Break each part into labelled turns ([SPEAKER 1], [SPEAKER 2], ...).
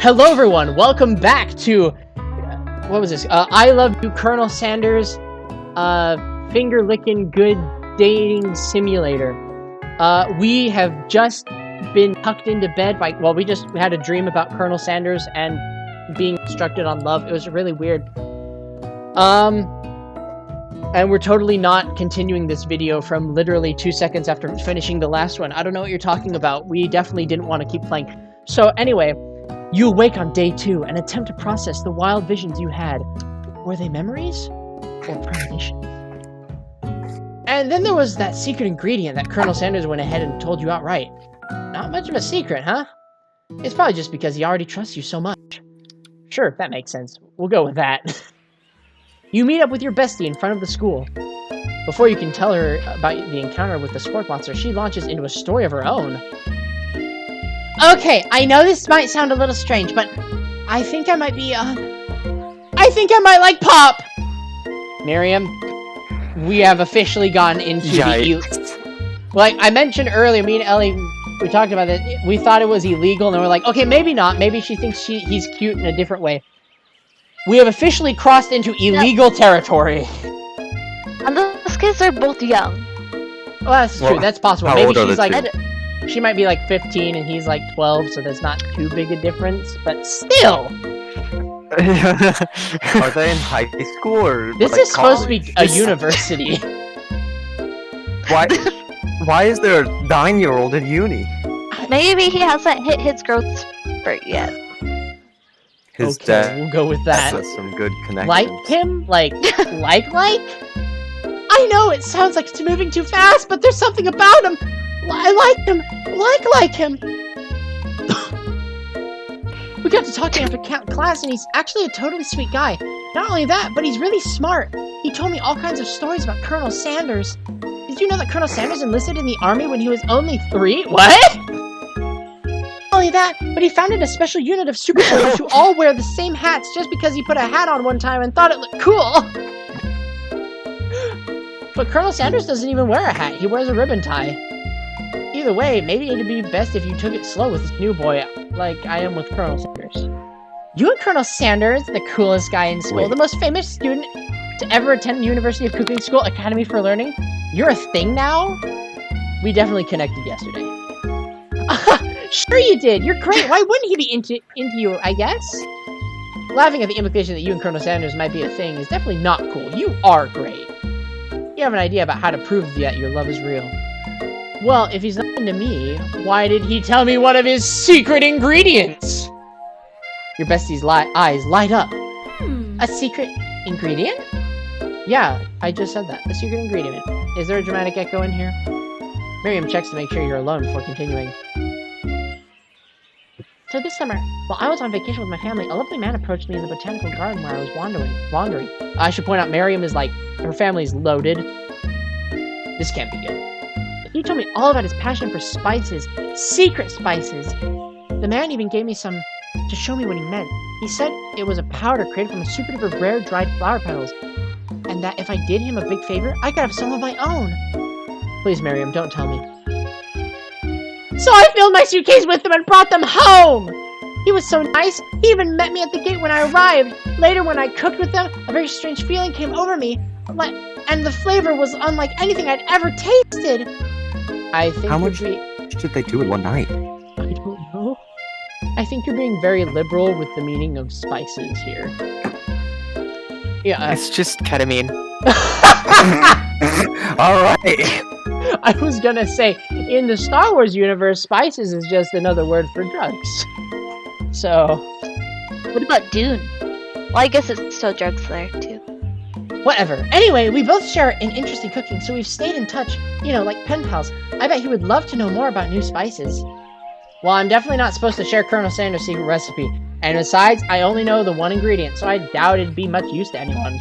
[SPEAKER 1] Hello everyone, welcome back to, what was this, I Love You, Colonel Sanders, finger-licking good dating simulator. We have just been tucked into bed by, well, we had a dream about Colonel Sanders and being instructed on love. It was really weird. And we're totally not continuing this video from literally 2 seconds after finishing the last one. I don't know what you're talking about. We definitely didn't want to keep playing. So anyway, you awake on day 2 and attempt to process the wild visions you had. Were they memories or premonitions? And then there was that secret ingredient that Colonel Sanders went ahead and told you outright. Not much of a secret, huh? It's probably just because he already trusts you so much. Sure, that makes sense. We'll go with that. You meet up with your bestie in front of the school. Before you can tell her about the encounter with the sport monster, she launches into a story of her own. Okay, I know this might sound a little strange, but I think I might be, I think I might like pop! Miriam, we have officially gone into the... Like, I mentioned earlier, me and Ellie, we talked about it, we thought it was illegal, and we're like, okay, maybe not, maybe she thinks he's cute in a different way. We have officially crossed into illegal territory.
[SPEAKER 2] And those kids are both young.
[SPEAKER 1] Well, that's true, that's possible.
[SPEAKER 3] How
[SPEAKER 1] Maybe
[SPEAKER 3] old are
[SPEAKER 1] she's
[SPEAKER 3] the
[SPEAKER 1] like...
[SPEAKER 3] two?
[SPEAKER 1] She might be like 15 and he's like 12, so there's not too big a difference, but still!
[SPEAKER 3] Are they in high school or
[SPEAKER 1] This
[SPEAKER 3] like
[SPEAKER 1] is supposed to be a
[SPEAKER 3] college?
[SPEAKER 1] university.
[SPEAKER 3] Why is there a 9-year-old in uni?
[SPEAKER 2] Maybe he hasn't hit his growth spurt yet.
[SPEAKER 3] His
[SPEAKER 1] Okay,
[SPEAKER 3] dad
[SPEAKER 1] we'll go with that.
[SPEAKER 3] has some good connections.
[SPEAKER 1] Like him? Like? I know it sounds like it's moving too fast, but there's something about him! I like him! Like him! We got to talking after class, and he's actually a totally sweet guy. Not only that, but he's really smart. He told me all kinds of stories about Colonel Sanders. Did you know that Colonel Sanders enlisted in the army when he was only 3? What? Not only that, but he founded a special unit of super soldiers who all wear the same hats just because he put a hat on one time and thought it looked cool. But Colonel Sanders doesn't even wear a hat. He wears a ribbon tie. Either way, maybe it'd be best if you took it slow with this new boy, like I am with Colonel Sanders. You and Colonel Sanders, the coolest guy in school, the most famous student to ever attend the University of Cooking School Academy for Learning, you're a thing now? We definitely connected yesterday. Sure you did! You're great! Why wouldn't he be into you, I guess? Laughing at the implication that you and Colonel Sanders might be a thing is definitely not cool. You are great. You have an idea about how to prove that your love is real. Well, if he's not into me, why did he tell me one of his secret ingredients? Your bestie's eyes light up. A secret ingredient? Yeah, I just said that. A secret ingredient. Is there a dramatic echo in here? Miriam checks to make sure you're alone before continuing. So this summer, while I was on vacation with my family, a lovely man approached me in the botanical garden where I was wandering. I should point out, Miriam is like, her family's loaded. This can't be good. He told me all about his passion for spices, secret spices. The man even gave me some to show me what he meant. He said it was a powder created from a super duper rare dried flower petals, and that if I did him a big favor, I could have some of my own. Please, Miriam, don't tell me. So I filled my suitcase with them and brought them home! He was so nice, he even met me at the gate when I arrived. Later, when I cooked with them, a very strange feeling came over me, and the flavor was unlike anything I'd ever tasted. I think
[SPEAKER 3] How much did they do in one night?
[SPEAKER 1] I don't know. I think you're being very liberal with the meaning of spices here. Yeah,
[SPEAKER 4] It's just ketamine.
[SPEAKER 3] Alright!
[SPEAKER 1] I was gonna say, in the Star Wars universe, spices is just another word for drugs. So...
[SPEAKER 2] What about Dune? Well, I guess it's still drugs there, too.
[SPEAKER 1] Whatever. Anyway, we both share an interest in cooking, so we've stayed in touch, you know, like pen pals. I bet he would love to know more about new spices. Well, I'm definitely not supposed to share Colonel Sanders' secret recipe. And besides, I only know the one ingredient, so I doubt it'd be much use to anyone.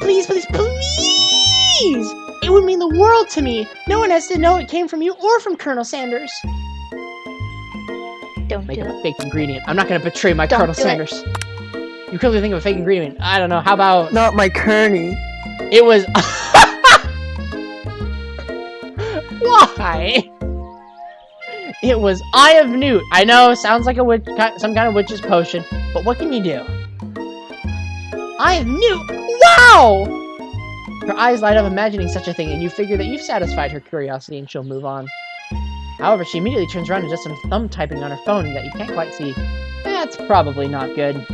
[SPEAKER 1] Please, please, please! It would mean the world to me! No one has to know it came from you or from Colonel Sanders.
[SPEAKER 2] Don't
[SPEAKER 1] Make
[SPEAKER 2] do
[SPEAKER 1] up a
[SPEAKER 2] it.
[SPEAKER 1] fake ingredient. I'm not gonna betray my
[SPEAKER 2] Don't
[SPEAKER 1] Colonel
[SPEAKER 2] do it.
[SPEAKER 1] Sanders. You couldn't think of a fake ingredient. I don't know, how about...
[SPEAKER 3] Not my Kearney.
[SPEAKER 1] It was... Why? It was Eye of Newt. I know, sounds like a witch, some kind of witch's potion, but what can you do? Eye of Newt? Wow! Her eyes light up imagining such a thing, and you figure that you've satisfied her curiosity and she'll move on. However, she immediately turns around and does some thumb typing on her phone that you can't quite see. That's probably not good.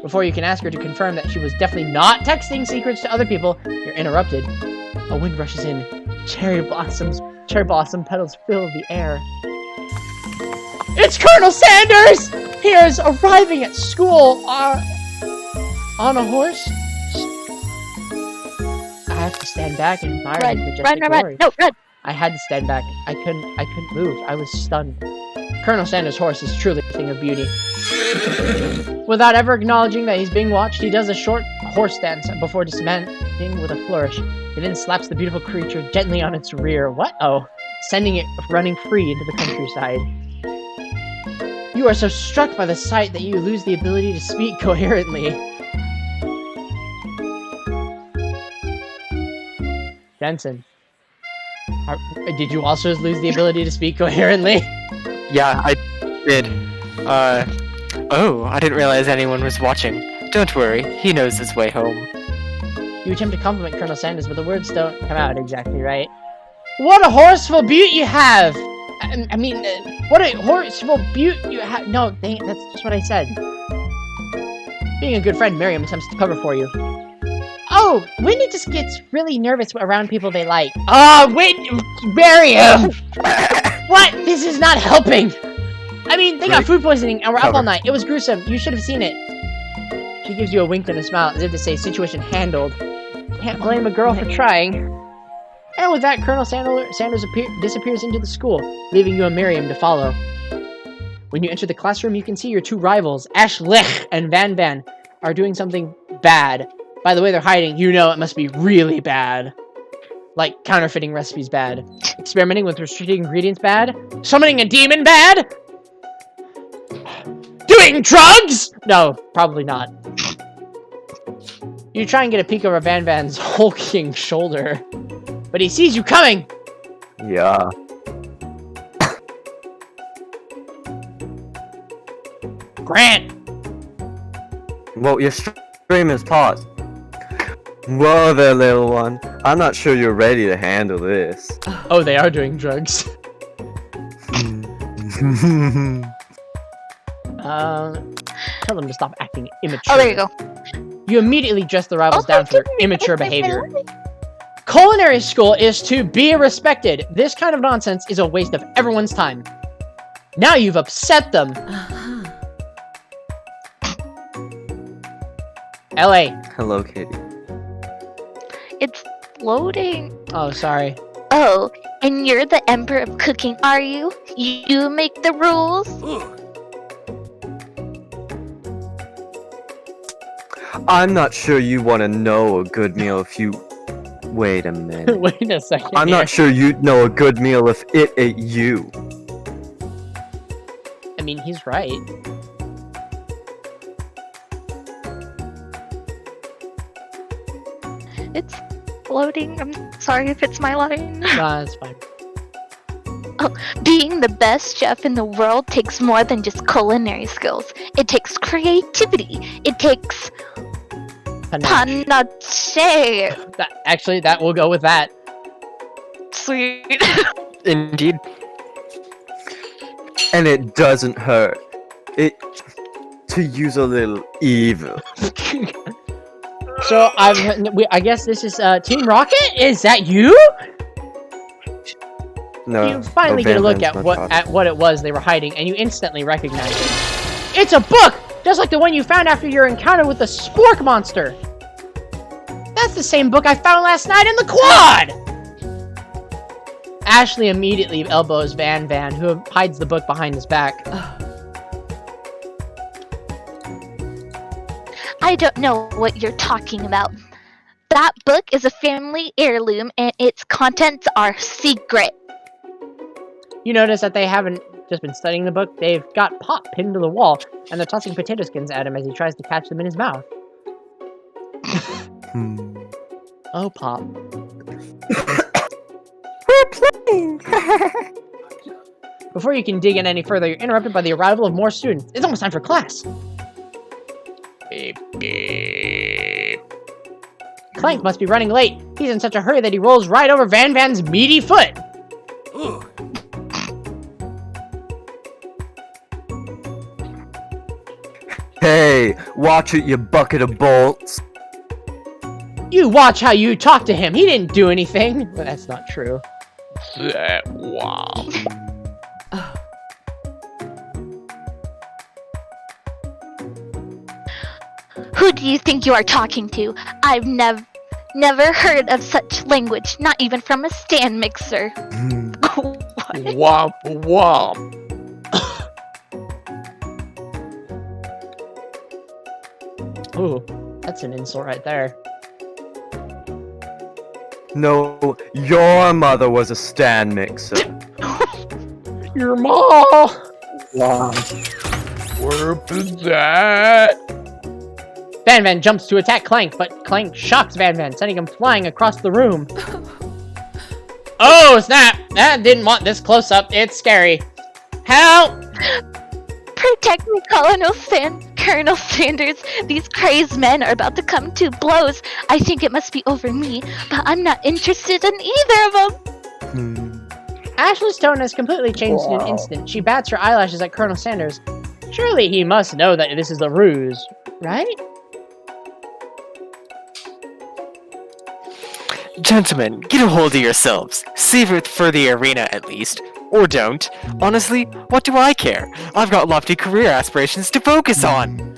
[SPEAKER 1] Before you can ask her to confirm that she was definitely not texting secrets to other people, you're interrupted. A wind rushes in. Cherry blossom petals fill the air. It's Colonel Sanders! He is arriving at school on a horse. I have to stand back and admire his majestic glory.
[SPEAKER 2] No, run!
[SPEAKER 1] I had to stand back. I couldn't move. I was stunned. Colonel Sanders' horse is truly a thing of beauty. Without ever acknowledging that he's being watched, he does a short horse dance before dismounting with a flourish. He then slaps the beautiful creature gently on its rear. What-oh? Sending it running free into the countryside. You are so struck by the sight that you lose the ability to speak coherently. Jenson. Did you also lose the ability to speak coherently?
[SPEAKER 4] Yeah, I did. Oh, I didn't realize anyone was watching. Don't worry, he knows his way home.
[SPEAKER 1] You attempt to compliment Colonel Sanders, but the words don't come out exactly right. What a horseful beaut you have! I mean, what a horseful beaut you have! No, dang it, that's just what I said. Being a good friend, Miriam attempts to cover for you. Oh, Wendy just gets really nervous around people they like. Oh, Miriam! What? This is not helping! I mean, they got food poisoning and we're up all night. It was gruesome. You should have seen it. She gives you a wink and a smile as if to say, situation handled. Can't blame a girl for trying. And with that, Colonel Sanders disappears into the school, leaving you and Miriam to follow. When you enter the classroom, you can see your two rivals, Ashlech and Van, are doing something bad. By the way they're hiding, you know it must be really bad. Like, counterfeiting recipes bad. Experimenting with restricted ingredients bad. Summoning a demon bad. Doing drugs? No, probably not. You try and get a peek over Van's hulking shoulder, but he sees you coming!
[SPEAKER 3] Yeah.
[SPEAKER 1] Grant!
[SPEAKER 3] Well, your stream is paused. Whoa there, little one. I'm not sure you're ready to handle this.
[SPEAKER 1] Oh, they are doing drugs. Tell them to stop acting immature.
[SPEAKER 2] Oh, there you go.
[SPEAKER 1] You immediately dress the rivals down for their immature behavior. Culinary school is to be respected. This kind of nonsense is a waste of everyone's time. Now you've upset them. LA.
[SPEAKER 3] Hello, Kitty.
[SPEAKER 2] It's loading.
[SPEAKER 1] Oh, sorry.
[SPEAKER 2] Oh, and you're the emperor of cooking, are you? You make the rules?
[SPEAKER 3] I'm not sure you want to know a good meal if you... Wait a minute.
[SPEAKER 1] Wait a second.
[SPEAKER 3] I'm not sure you'd know a good meal if it ate you.
[SPEAKER 1] I mean, he's right.
[SPEAKER 2] It's loading. I'm sorry if it's my line.
[SPEAKER 1] Nah, it's fine.
[SPEAKER 2] Being the best chef in the world takes more than just culinary skills. It takes creativity. It takes...
[SPEAKER 1] Panache.
[SPEAKER 2] Panache.
[SPEAKER 1] Actually, that will go with that.
[SPEAKER 2] Sweet.
[SPEAKER 4] Indeed.
[SPEAKER 3] And it doesn't hurt. To use a little evil.
[SPEAKER 1] So, I guess this is Team Rocket? Is that you?
[SPEAKER 3] No.
[SPEAKER 1] You finally get a look at what it was they were hiding, and you instantly recognize it. It's a book! Just like the one you found after your encounter with the Spork monster! That's the same book I found last night in the quad! Ashley immediately elbows Van, who hides the book behind his back.
[SPEAKER 2] I don't know what you're talking about. That book is a family heirloom, and its contents are secret.
[SPEAKER 1] You notice that they haven't just been studying the book, they've got Pop pinned to the wall, and they're tossing potato skins at him as he tries to catch them in his mouth. Oh, Pop.
[SPEAKER 3] We're playing!
[SPEAKER 1] Before you can dig in any further, you're interrupted by the arrival of more students. It's almost time for class. Beep, beep. Clank must be running late. He's in such a hurry that he rolls right over Van Van's meaty foot.
[SPEAKER 3] Hey, watch it, you bucket of bolts.
[SPEAKER 1] You watch how you talk to him. He didn't do anything. But that's not true. Wow.
[SPEAKER 2] Who do you think you are talking to? I've never heard of such language, not even from a stand mixer. What?
[SPEAKER 1] Womp womp. Ooh, that's an insult right there.
[SPEAKER 3] No, your mother was a stand mixer.
[SPEAKER 1] Your mom! Where is that? Van Van jumps to attack Clank, but Clank shocks Van Van, sending him flying across the room. Oh, snap! I didn't want this close up. It's scary. Help!
[SPEAKER 2] Protect me, Colonel Sanders. These crazed men are about to come to blows. I think it must be over me, but I'm not interested in either of them.
[SPEAKER 1] Ashley's tone has completely changed in an instant. She bats her eyelashes at Colonel Sanders. Surely he must know that this is a ruse, right?
[SPEAKER 4] Gentlemen, get a hold of yourselves. Save it for the arena at least. Or don't. Honestly, what do I care? I've got lofty career aspirations to focus on.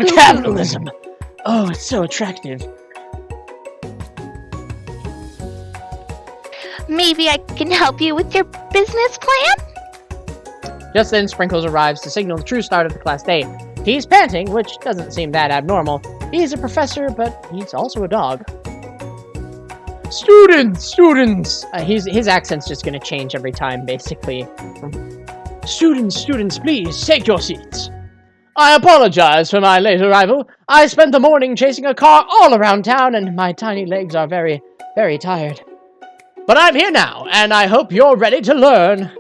[SPEAKER 1] Capitalism! Oh, it's so attractive.
[SPEAKER 2] Maybe I can help you with your business plan?
[SPEAKER 1] Just then, Sprinkles arrives to signal the true start of the class day. He's panting, which doesn't seem that abnormal. He's a professor, but he's also a dog. Students! His accent's just gonna change every time, basically. Students, please, take your seats. I apologize for my late arrival. I spent the morning chasing a car all around town, and my tiny legs are very, very tired. But I'm here now, and I hope you're ready to learn.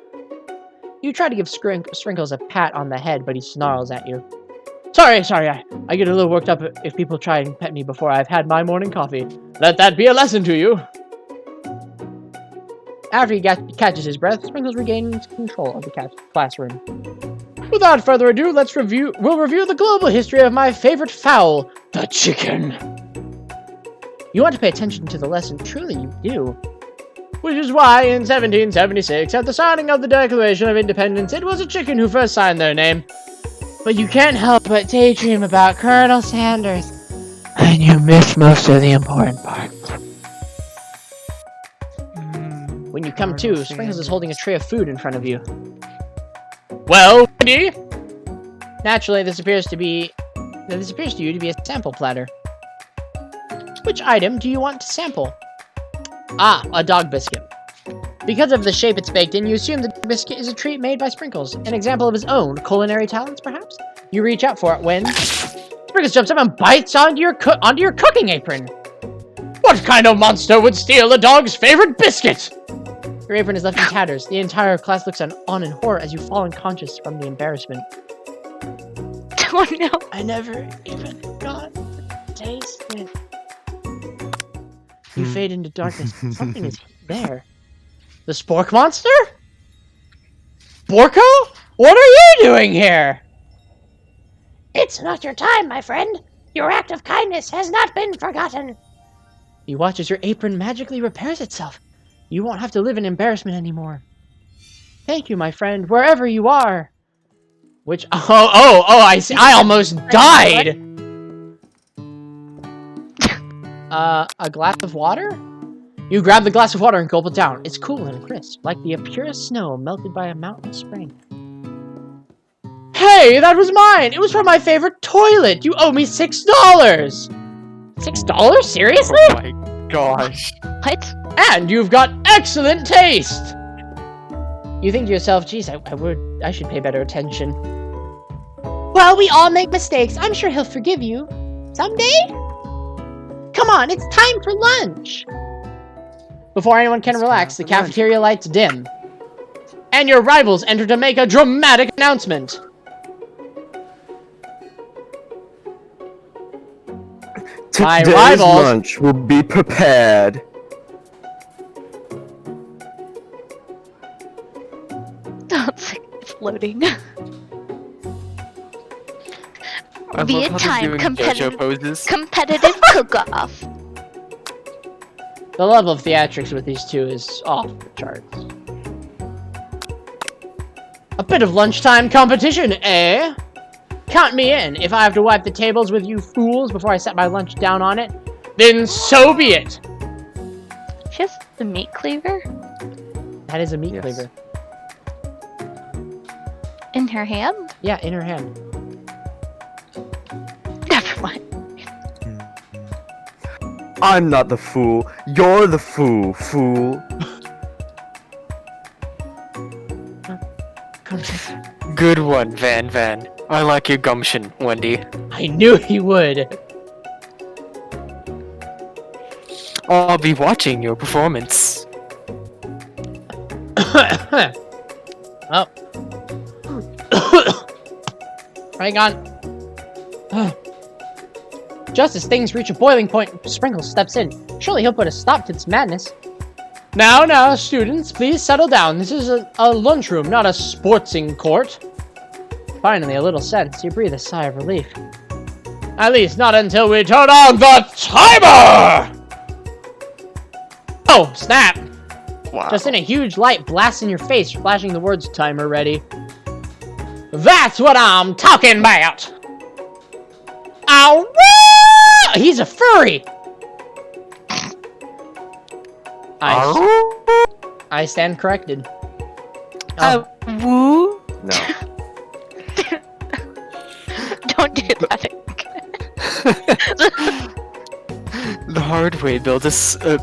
[SPEAKER 1] You try to give Sprinkles a pat on the head, but he snarls at you. Sorry, I get a little worked up if people try and pet me before I've had my morning coffee. Let that be a lesson to you. After he catches his breath, Sprinkles regains control of the classroom. Without further ado, we'll review the global history of my favorite fowl, the chicken. You want to pay attention to the lesson, truly you do. Which is why, in 1776, at the signing of the Declaration of Independence, it was a chicken who first signed their name. But you can't help but daydream about Colonel Sanders, and you miss most of the important parts. When you come to, Sprinkles is holding a tray of food in front of you. Well, Wendy? Naturally, this appears to you to be a sample platter. Which item do you want to sample? Ah, a dog biscuit. Because of the shape it's baked in, you assume the biscuit is a treat made by Sprinkles, an example of his own culinary talents, perhaps? You reach out for it when Sprinkles jumps up and bites onto your cooking apron. What kind of monster would steal a dog's favorite biscuit? Your apron is left in tatters. The entire class looks on in horror as you fall unconscious from the embarrassment.
[SPEAKER 2] Oh no.
[SPEAKER 1] I never even got to taste it. You fade into darkness. Something is there. The Spork Monster? Borko? What are you doing here?
[SPEAKER 5] It's not your time, my friend. Your act of kindness has not been forgotten.
[SPEAKER 1] You watch as your apron magically repairs itself. You won't have to live in embarrassment anymore. Thank you, my friend, wherever you are. Which, I see. I almost died. A glass of water? You grab the glass of water and gulp it down. It's cool and crisp, like the purest snow melted by a mountain spring. Hey, that was mine! It was from my favorite toilet! You owe me $6! $6? Seriously?
[SPEAKER 4] Oh my gosh.
[SPEAKER 2] What?
[SPEAKER 1] And you've got excellent taste! You think to yourself, geez, I should pay better attention. Well, we all make mistakes. I'm sure he'll forgive you. Someday? Come on, it's time for lunch! Before anyone can relax, the cafeteria lights dim. And your rivals enter to make a dramatic announcement. My
[SPEAKER 3] Today's
[SPEAKER 1] rivals-
[SPEAKER 3] lunch will be prepared.
[SPEAKER 2] It's loading.
[SPEAKER 4] I
[SPEAKER 2] Be
[SPEAKER 4] love
[SPEAKER 2] a
[SPEAKER 4] how they're
[SPEAKER 2] time
[SPEAKER 4] doing
[SPEAKER 2] competitive
[SPEAKER 4] JoJo poses.
[SPEAKER 2] competitive cook-off.
[SPEAKER 1] The level of theatrics with these two is off the charts. A bit of lunchtime competition, eh? Count me in. If I have to wipe the tables with you fools before I set my lunch down on it, then so be it!
[SPEAKER 2] She has the meat cleaver
[SPEAKER 1] That is a meat
[SPEAKER 3] Yes.
[SPEAKER 1] cleaver.
[SPEAKER 2] in her hand.
[SPEAKER 1] Yeah, in her hand.
[SPEAKER 2] Never mind.
[SPEAKER 3] I'm not the fool. You're the fool.
[SPEAKER 4] Good one, Van. I like your gumption, Wendy.
[SPEAKER 1] I knew he would.
[SPEAKER 4] I'll be watching your performance.
[SPEAKER 1] Oh. Hang on. Just as things reach a boiling point, Sprinkles steps in. Surely he'll put a stop to this madness. Now, students, please settle down. This is a lunchroom, not a sportsing court. Finally, a little sense. You breathe a sigh of relief. At least not until we turn on the timer! Oh, snap!
[SPEAKER 4] Wow.
[SPEAKER 1] Just then a huge light blasts in your face, flashing the words timer ready. That's what I'm talking about! Ow! He's a furry! I stand corrected. Oh,
[SPEAKER 4] Woo?
[SPEAKER 3] No.
[SPEAKER 2] Don't do that.
[SPEAKER 4] The hard way builds The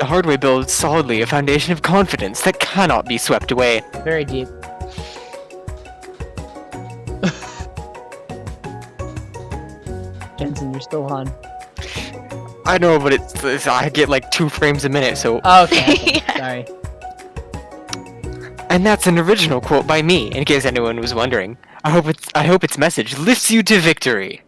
[SPEAKER 4] hard way builds solidly a foundation of confidence that cannot be swept away.
[SPEAKER 1] very deep. Jenson, you're still on.
[SPEAKER 4] I know, but I get like 2 frames a minute, so.
[SPEAKER 1] Okay, sorry.
[SPEAKER 4] And that's an original quote by me, in case anyone was wondering. I hope its message lifts you to victory.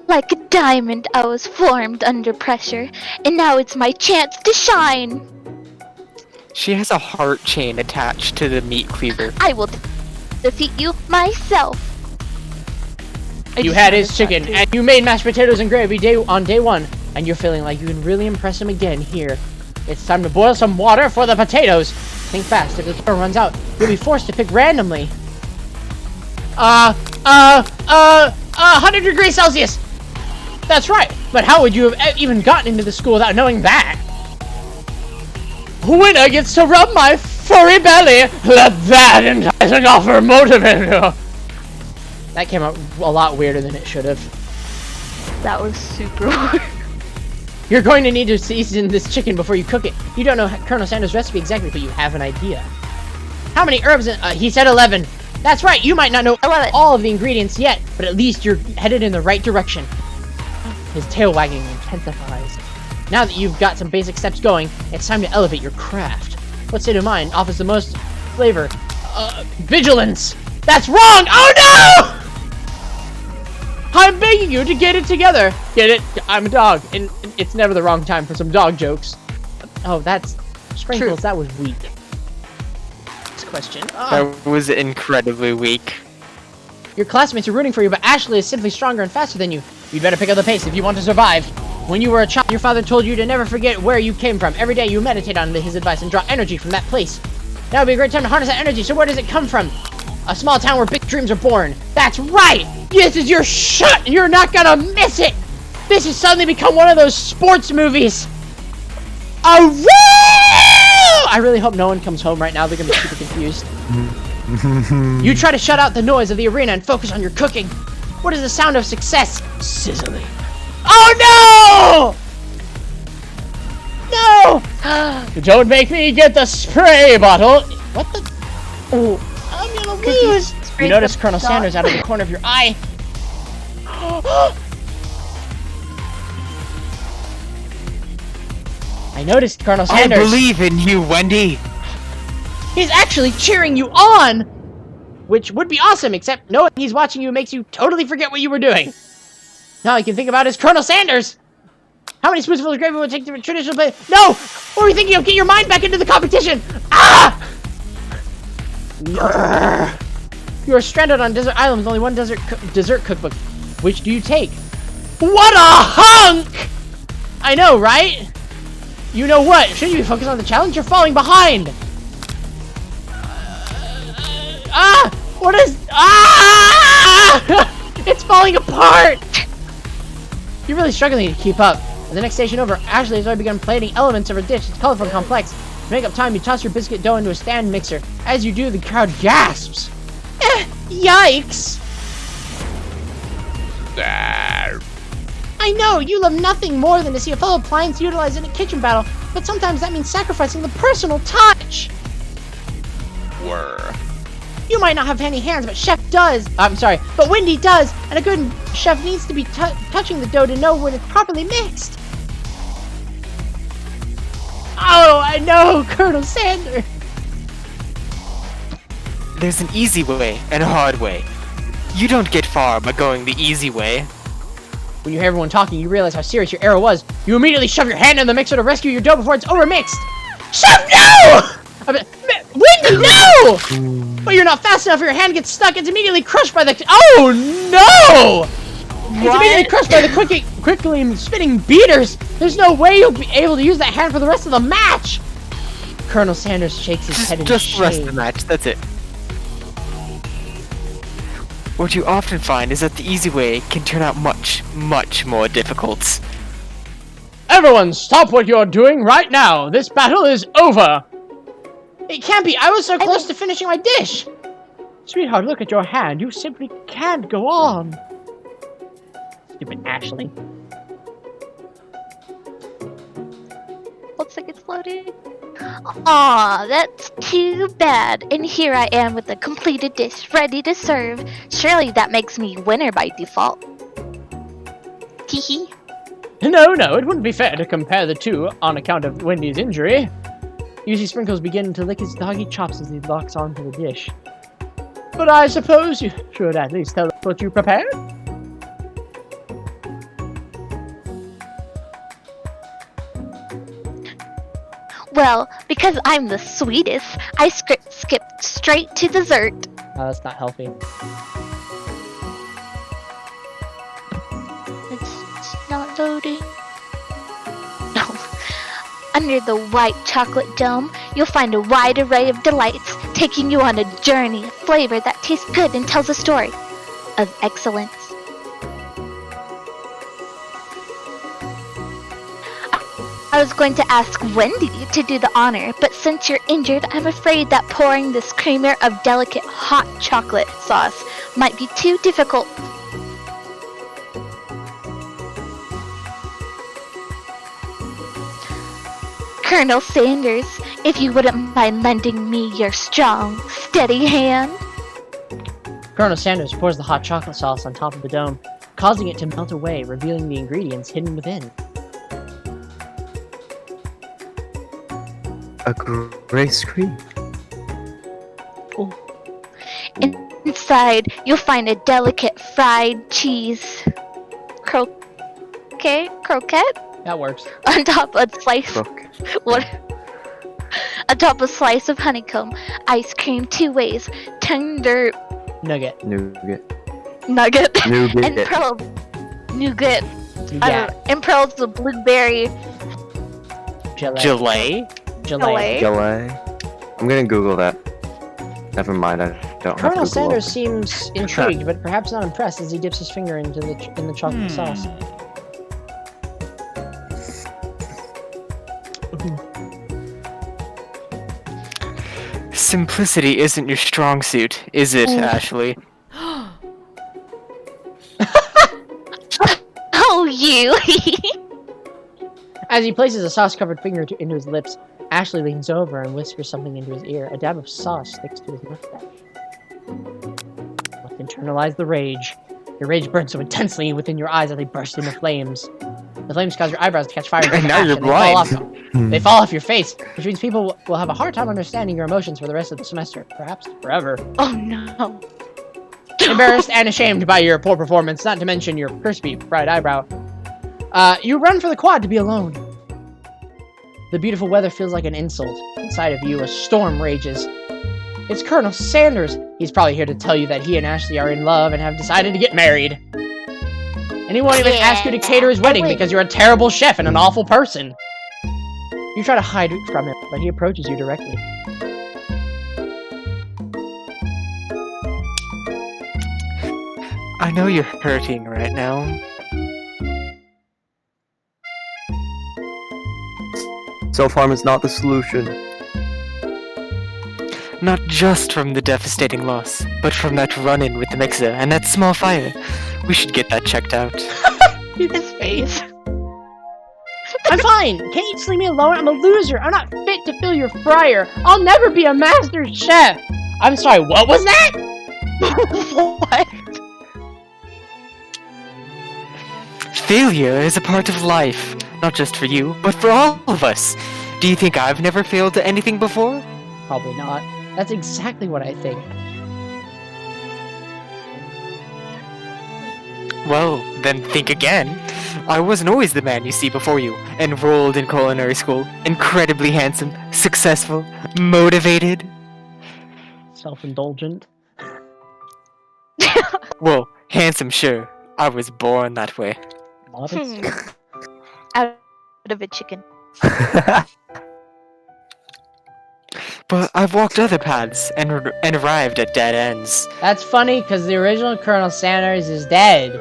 [SPEAKER 2] Like a diamond, I was formed under pressure, and now it's my chance to shine.
[SPEAKER 4] She has a heart chain attached to the meat cleaver.
[SPEAKER 2] I will defeat you myself.
[SPEAKER 1] You had his chicken, and you made mashed potatoes and gravy on day 1, and you're feeling like you can really impress him again here. It's time to boil some water for the potatoes. Think fast, if the timer runs out, you'll be forced to pick randomly. 100 degrees Celsius! That's right, but how would you have even gotten into the school without knowing that? Winner gets to rub my furry belly! Let that enticing offer motivate you! That came out a lot weirder than it should have.
[SPEAKER 2] That was super weird.
[SPEAKER 1] You're going to need to season this chicken before you cook it. You don't know Colonel Sanders' recipe exactly, but you have an idea. How many herbs he said 11. That's right, you might not know
[SPEAKER 2] 11.
[SPEAKER 1] all of the ingredients yet, but at least you're headed in the right direction. His tail wagging intensifies. Now that you've got some basic steps going, it's time to elevate your craft. What state of mind offers the most flavor? Vigilance! That's wrong! Oh no! I'm begging you to get it together. Get it? I'm a dog, and it's never the wrong time for some dog jokes. Oh, that's... Sprinkles,
[SPEAKER 2] True.
[SPEAKER 1] that was weak. Next question.
[SPEAKER 4] That was incredibly weak.
[SPEAKER 1] Your classmates are rooting for you, but Ashley is simply stronger and faster than you. You'd better pick up the pace if you want to survive. When you were a child, your father told you to never forget where you came from. Every day you meditate on his advice and draw energy from that place. Now would be a great time to harness that energy, so where does it come from? A small town where big dreams are born. That's right! This is your shot! You're not gonna miss it! This has suddenly become one of those sports movies! Oh, woo! I really hope no one comes home right now. They're gonna be super confused. You try to shut out the noise of the arena and focus on your cooking. What is the sound of success? Sizzling. Oh no! No! Don't make me get the spray bottle. What the? Oh, I'm gonna lose. You notice Colonel Sanders out of the corner of your eye. I noticed, Colonel
[SPEAKER 4] I
[SPEAKER 1] Sanders.
[SPEAKER 4] believe in you, Wendy!
[SPEAKER 1] He's actually cheering you on! Which would be awesome, except knowing he's watching you makes you totally forget what you were doing. Now all you can think about is Colonel Sanders! How many spoonfuls of gravy would it take to traditional play? No! What were you thinking of? Get your mind back into the competition! Ah! You are stranded on desert island with only one dessert cookbook. Which do you take? What a hunk! I know, right? You know what? Shouldn't you be focused on the challenge? You're falling behind! What is... It's falling apart! You're really struggling to keep up. At the next station over, Ashley has already begun plating elements of her dish. It's colorful and complex. To make up time, you toss your biscuit dough into a stand mixer. As you do, the crowd gasps. Yikes! I know, you love nothing more than to see a fellow appliance utilized in a kitchen battle, but sometimes that means sacrificing the personal touch! You might not have any hands, but Chef does. But Wendy does, and a good chef needs to be touching the dough to know when it's properly mixed. Oh, I know, Colonel Sanders.
[SPEAKER 4] There's an easy way and a hard way. You don't get far by going the easy way.
[SPEAKER 1] When you hear everyone talking, you realize how serious your error was. You immediately shove your hand in the mixer to rescue your dough before it's overmixed. Chef, no! Wendy, no! But you're not fast enough, your hand gets stuck, it's immediately crushed by the... Oh, no! It's immediately crushed by the quickly spinning beaters. There's no way you'll be able to use that hand for the rest of the match. Colonel Sanders shakes his head in
[SPEAKER 4] Just
[SPEAKER 1] shame.
[SPEAKER 4] the rest of the match, that's it. What you often find is that the easy way can turn out much, much more difficult.
[SPEAKER 1] Everyone, stop what you're doing right now. This battle is over. It can't be. I was so close to finishing my dish. Sweetheart, look at your hand. You simply can't go on. Stupid Ashley.
[SPEAKER 2] Looks like it's loading. Aw, that's too bad. And here I am with a completed dish ready to serve. Surely that makes me winner by default. Teehee.
[SPEAKER 1] No, it wouldn't be fair to compare the two on account of Wendy's injury. You see Sprinkles begin to lick his doggy chops as he locks onto the dish. But I suppose you should at least tell us what you prepared?
[SPEAKER 2] Well, because I'm the sweetest, I skipped straight to dessert.
[SPEAKER 1] Oh, that's not healthy.
[SPEAKER 2] It's not loading. No. Under the white chocolate dome, you'll find a wide array of delights, taking you on a journey of flavor that tastes good and tells a story of excellence. I was going to ask Wendy to do the honor, but since you're injured, I'm afraid that pouring this creamer of delicate hot chocolate sauce might be too difficult. Colonel Sanders, if you wouldn't mind lending me your strong, steady hand.
[SPEAKER 1] Colonel Sanders pours the hot chocolate sauce on top of the dome, causing it to melt away, revealing the ingredients hidden within.
[SPEAKER 3] A grace cream.
[SPEAKER 2] Inside, you'll find a delicate fried cheese croquette
[SPEAKER 1] That works.
[SPEAKER 2] on top of a slice. Atop a slice of honeycomb, ice cream 2 ways, tender
[SPEAKER 1] Nugget.
[SPEAKER 2] nugget,
[SPEAKER 3] Nougat.
[SPEAKER 2] and pearl nougat.
[SPEAKER 1] Yeah.
[SPEAKER 2] And pearls of blueberry
[SPEAKER 1] Gelée.
[SPEAKER 2] gelée.
[SPEAKER 3] I'm gonna Google that. Never mind, I don't have
[SPEAKER 1] Colonel
[SPEAKER 3] Google
[SPEAKER 1] Sanders
[SPEAKER 3] open.
[SPEAKER 1] seems intrigued, but perhaps not impressed as he dips his finger into the chocolate sauce.
[SPEAKER 4] Simplicity isn't your strong suit, is it, Ashley?
[SPEAKER 2] Oh, you!
[SPEAKER 1] As he places a sauce-covered finger into his lips, Ashley leans over and whispers something into his ear. A dab of sauce sticks to his mustache. Must internalize the rage. Your rage burns so intensely within your eyes that they burst into flames. The flames cause your eyebrows to catch fire.
[SPEAKER 4] And now you're blind.
[SPEAKER 1] They fall off your face, which means people will have a hard time understanding your emotions for the rest of the semester, perhaps forever.
[SPEAKER 2] Oh no.
[SPEAKER 1] Embarrassed and ashamed by your poor performance, not to mention your crispy, bright eyebrow. You run for the quad to be alone. The beautiful weather feels like an insult. Inside of you, a storm rages. It's Colonel Sanders. He's probably here to tell you that he and Ashley are in love and have decided to get married. And he won't even ask you to cater his wedding because you're a terrible chef and an awful person. You try to hide from him, but he approaches you directly.
[SPEAKER 4] I know you're hurting right now.
[SPEAKER 3] Self-harm is not the solution.
[SPEAKER 4] Not just from the devastating loss, but from that run-in with the mixer and that small fire. We should get that checked out.
[SPEAKER 2] His face.
[SPEAKER 1] I'm fine. Can't you just leave me alone? I'm a loser. I'm not fit to fill your fryer. I'll never be a master chef. I'm sorry, what was that?
[SPEAKER 2] What?
[SPEAKER 4] Failure is a part of life. Not just for you, but for all of us. Do you think I've never failed at anything before?
[SPEAKER 1] Probably not. That's exactly what I think.
[SPEAKER 4] Well, then think again. I wasn't always the man you see before you. Enrolled in culinary school, incredibly handsome, successful, motivated.
[SPEAKER 1] Self-indulgent.
[SPEAKER 4] Well, handsome, sure. I was born that way.
[SPEAKER 1] Modest.
[SPEAKER 2] Out of a chicken.
[SPEAKER 4] But I've walked other paths and arrived at dead ends.
[SPEAKER 1] That's funny, because the original Colonel Sanders is dead.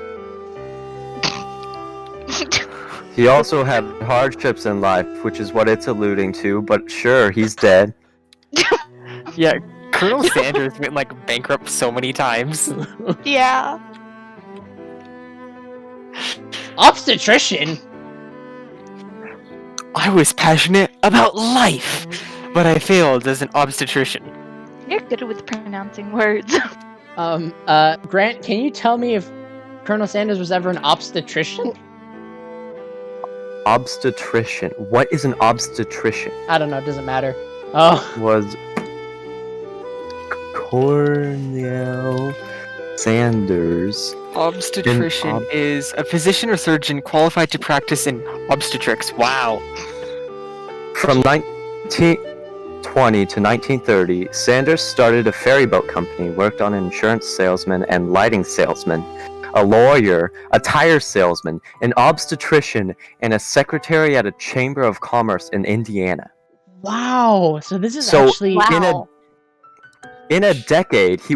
[SPEAKER 3] He also had hardships in life, which is what it's alluding to, but sure, he's dead.
[SPEAKER 4] Yeah, Colonel Sanders went like bankrupt so many times.
[SPEAKER 2] Yeah.
[SPEAKER 1] Obstetrician?
[SPEAKER 4] I was passionate about life, but I failed as an obstetrician.
[SPEAKER 2] You're good with pronouncing words.
[SPEAKER 1] Grant, can you tell me if Colonel Sanders was ever an obstetrician?
[SPEAKER 3] Obstetrician. What is an obstetrician?
[SPEAKER 1] I don't know, it doesn't matter. Oh,
[SPEAKER 3] Was Cornel Sanders.
[SPEAKER 4] Obstetrician is a physician or surgeon qualified to practice in obstetrics. Wow.
[SPEAKER 3] From 1920 to 1930, Sanders started a ferryboat company, worked on insurance salesman and lighting salesman, a lawyer, a tire salesman, an obstetrician, and a secretary at a chamber of commerce in Indiana.
[SPEAKER 1] wow. So this is
[SPEAKER 3] So,
[SPEAKER 1] actually...
[SPEAKER 2] Wow.
[SPEAKER 3] In a decade, he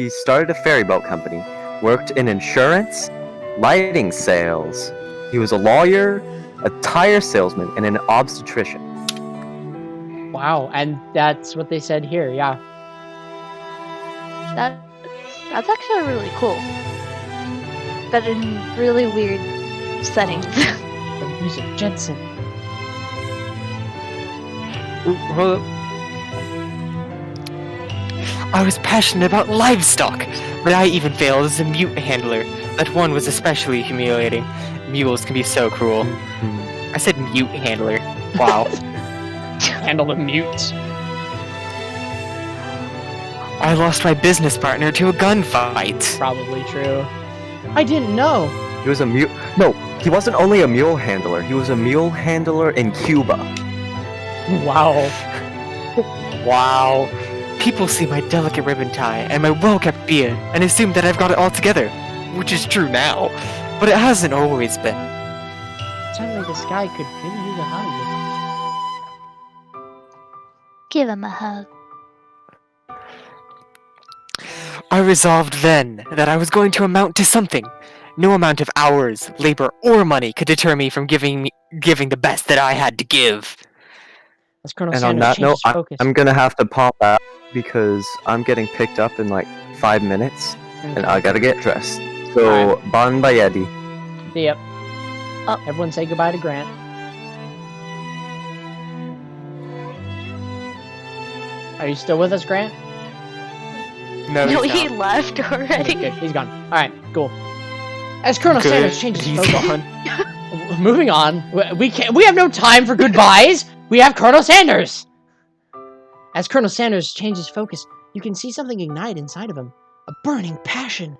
[SPEAKER 3] started a ferryboat company, worked in insurance, lighting sales. He was a lawyer, a tire salesman, and an obstetrician.
[SPEAKER 1] Wow, and that's what they said here, yeah.
[SPEAKER 2] That's actually really cool. But in really weird settings.
[SPEAKER 1] The music, Jenson.
[SPEAKER 4] Ooh, hold up. I was passionate about livestock, but I even failed as a mute handler. That one was especially humiliating. Mules can be so cruel. I said mute handler. Wow.
[SPEAKER 1] Handle the mute.
[SPEAKER 4] I lost my business partner to a gunfight.
[SPEAKER 1] Probably true. I didn't know.
[SPEAKER 3] He was a mule. No, he wasn't only a mule handler. He was a mule handler in Cuba.
[SPEAKER 1] Wow.
[SPEAKER 4] Wow. People see my delicate ribbon tie and my well-kept beard and assume that I've got it all together, which is true now, but it hasn't always been.
[SPEAKER 1] Sounds like this guy could really use a hug.
[SPEAKER 2] Give him a hug.
[SPEAKER 4] I resolved then that I was going to amount to something. No amount of hours, labor, or money could deter me from giving the best that I had to give.
[SPEAKER 1] Let's Colonel
[SPEAKER 3] And on
[SPEAKER 1] Sanders
[SPEAKER 3] that
[SPEAKER 1] change
[SPEAKER 3] note,
[SPEAKER 1] his focus.
[SPEAKER 3] I'm gonna have to pop out because I'm getting picked up in like 5 minutes, and I gotta get dressed. So, Bon Bayedi.
[SPEAKER 1] Yep.
[SPEAKER 2] Oh.
[SPEAKER 1] Everyone say goodbye to Grant. Are you still with us, Grant?
[SPEAKER 4] No,
[SPEAKER 2] No,
[SPEAKER 4] he's
[SPEAKER 2] he
[SPEAKER 4] not.
[SPEAKER 2] left
[SPEAKER 1] Okay,
[SPEAKER 2] already.
[SPEAKER 1] good. He's gone. Alright, cool. As Colonel
[SPEAKER 4] Good.
[SPEAKER 1] Sanders changes his
[SPEAKER 4] He's
[SPEAKER 1] focus,
[SPEAKER 4] gone.
[SPEAKER 1] Moving on. We can't. We have no time for goodbyes. We have Colonel Sanders. As Colonel Sanders changes focus, you can see something ignite inside of him. A burning passion.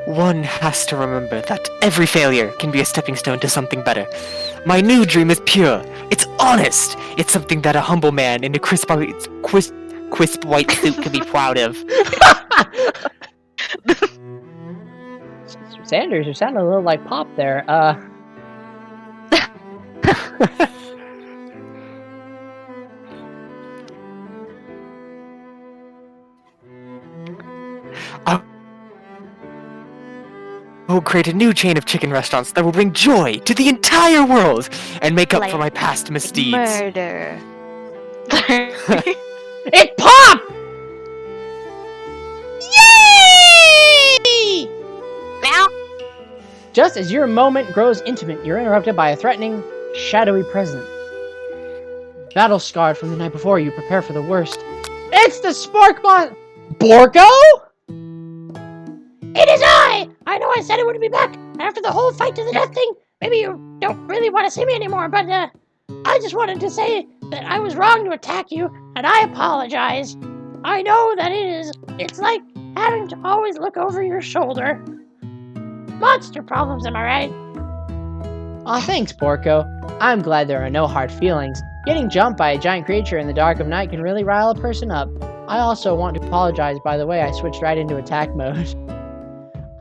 [SPEAKER 4] One has to remember that every failure can be a stepping stone to something better. My new dream is pure. It's honest. It's something that a humble man in a crisp white suit can be proud of.
[SPEAKER 1] Sanders, you sound a little like Pop there.
[SPEAKER 4] I'll create a new chain of chicken restaurants that will bring joy to the entire world and make up for my past misdeeds.
[SPEAKER 2] Murder.
[SPEAKER 1] It's Pop! Yay!
[SPEAKER 2] Now.
[SPEAKER 1] Just as your moment grows intimate, you're interrupted by a threatening, shadowy presence. Battle scarred from the night before, you prepare for the worst. It's the Sporkmon! Borko?
[SPEAKER 5] It is I! I know I said I wouldn't be back after the whole fight to the death thing. Maybe you don't really want to see me anymore, but I just wanted to say that I was wrong to attack you, and I apologize. I know that it's like having to always look over your shoulder. Monster problems, am I right?
[SPEAKER 1] Aw, thanks, Borko. I'm glad there are no hard feelings. Getting jumped by a giant creature in the dark of night can really rile a person up. I also want to apologize, by the way, I switched right into attack mode.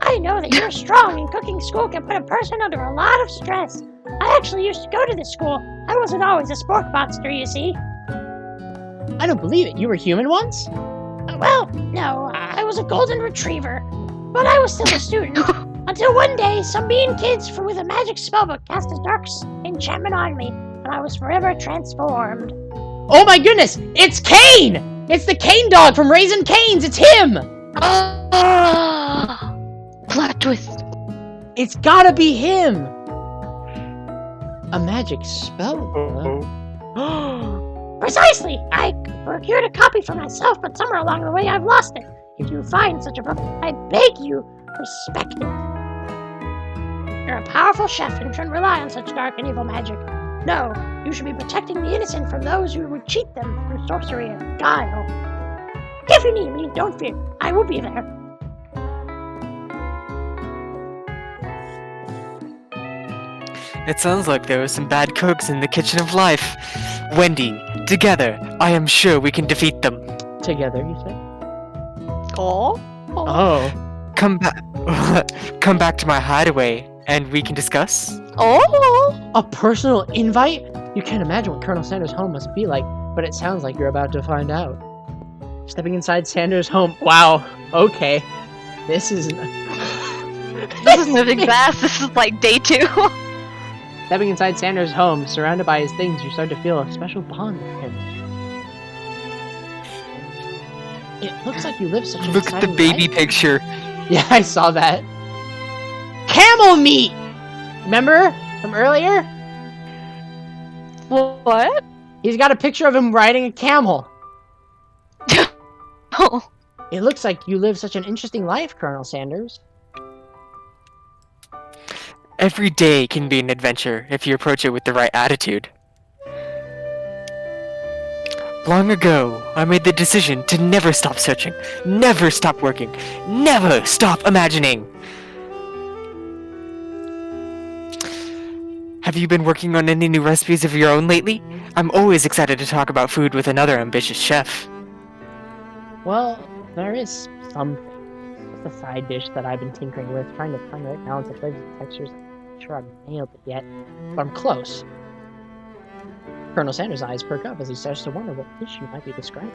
[SPEAKER 5] I know that you're strong, and cooking school can put a person under a lot of stress. I actually used to go to this school. I wasn't always a spork monster, you see.
[SPEAKER 1] I don't believe it. You were human once?
[SPEAKER 5] Well, no, I was a golden retriever. But I was still a student. Until one day, some mean kids with a magic spellbook cast a dark enchantment on me, and I was forever transformed.
[SPEAKER 1] Oh my goodness! It's Kane! It's the Kane dog from Raising Cane's! It's him!
[SPEAKER 2] Plot twist.
[SPEAKER 1] It's gotta be him! A magic spell?
[SPEAKER 5] Precisely! I procured a copy for myself, but somewhere along the way I've lost it. If you find such a book, I beg you, respect it. You're a powerful chef and shouldn't rely on such dark and evil magic. No, you should be protecting the innocent from those who would cheat them through sorcery and guile. If you need me, don't fear. I will be there.
[SPEAKER 4] It sounds like there were some bad cooks in the kitchen of life. Wendy, together, I am sure we can defeat them.
[SPEAKER 1] Together, you said?
[SPEAKER 2] Oh.
[SPEAKER 1] Oh.
[SPEAKER 4] Come back to my hideaway and we can discuss.
[SPEAKER 2] Oh.
[SPEAKER 1] A personal invite? You can't imagine what Colonel Sanders' home must be like, but it sounds like you're about to find out. Stepping inside Sanders' home. Wow. Okay. This is
[SPEAKER 2] moving fast. This is like day 2.
[SPEAKER 1] Stepping inside Sanders' home, surrounded by his things, you start to feel a special bond with him. It looks like you live such an
[SPEAKER 4] Look at the
[SPEAKER 1] exciting
[SPEAKER 4] baby
[SPEAKER 1] life.
[SPEAKER 4] picture.
[SPEAKER 1] Yeah, I saw that. Camel meat! Remember? From earlier?
[SPEAKER 2] What?
[SPEAKER 1] He's got a picture of him riding a camel.
[SPEAKER 2] Oh.
[SPEAKER 1] It looks like you live such an interesting life, Colonel Sanders.
[SPEAKER 4] Every day can be an adventure if you approach it with the right attitude. Long ago, I made the decision to never stop searching, never stop working, never stop imagining. Have you been working on any new recipes of your own lately? I'm always excited to talk about food with another ambitious chef.
[SPEAKER 1] Well, there is something. It's a side dish that I've been tinkering with, trying to find the right balance of flavors and textures. I'm not sure I've nailed it yet, but I'm close. Colonel Sanders' eyes perk up as he starts to wonder what dish you might be describing.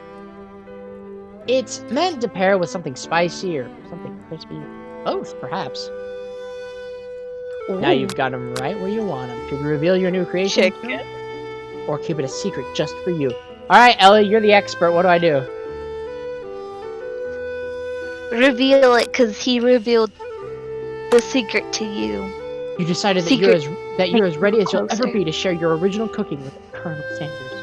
[SPEAKER 1] It's meant to pair with something spicy or something crispy. Both, perhaps.
[SPEAKER 2] Ooh.
[SPEAKER 1] Now you've got them right where you want them. Should you reveal your new creation?
[SPEAKER 2] Chicken.
[SPEAKER 1] Or keep it a secret just for you? Alright, Ellie, you're the expert. What do I do?
[SPEAKER 2] Reveal it, because he revealed the secret to you.
[SPEAKER 1] You decided that you're as ready as you'll ever be to share your original cooking with Colonel Sanders.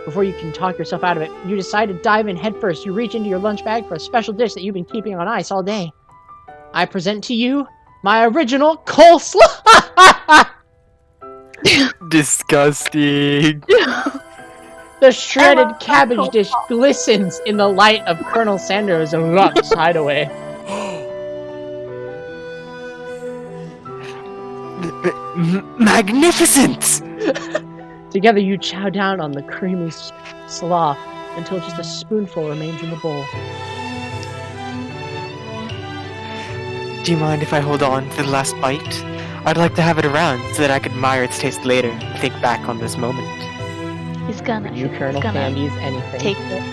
[SPEAKER 1] Before you can talk yourself out of it, you decide to dive in headfirst. You reach into your lunch bag for a special dish that you've been keeping on ice all day. I present to you my original coleslaw!
[SPEAKER 4] Disgusting.
[SPEAKER 1] The shredded cabbage dish glistens in the light of Colonel Sanders' Rux hideaway.
[SPEAKER 4] Magnificent!
[SPEAKER 1] Together you chow down on the creamy slaw until just a spoonful remains in the bowl.
[SPEAKER 4] Do you mind if I hold on to the last bite? I'd like to have it around so that I could admire its taste later and think back on this moment.
[SPEAKER 2] He's gonna.
[SPEAKER 1] You, Colonel
[SPEAKER 2] he's gonna
[SPEAKER 1] Candies, anything.
[SPEAKER 2] take it.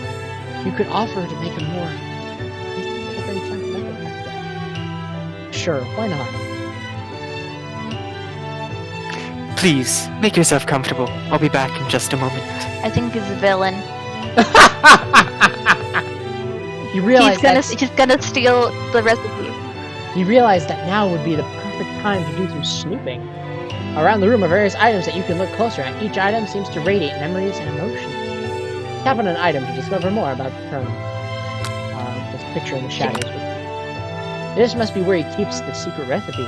[SPEAKER 1] You could offer to make it more. Sure, why not?
[SPEAKER 4] Please, make yourself comfortable. I'll be back in just a moment.
[SPEAKER 2] I think he's a villain.
[SPEAKER 1] You realize
[SPEAKER 2] He's gonna steal the recipe.
[SPEAKER 1] You realize that now would be the perfect time to do some snooping. Around the room are various items that you can look closer at. Each item seems to radiate memories and emotions. Tap on an item to discover more about the Colonel. This picture in the shadows. This must be where he keeps the secret recipe.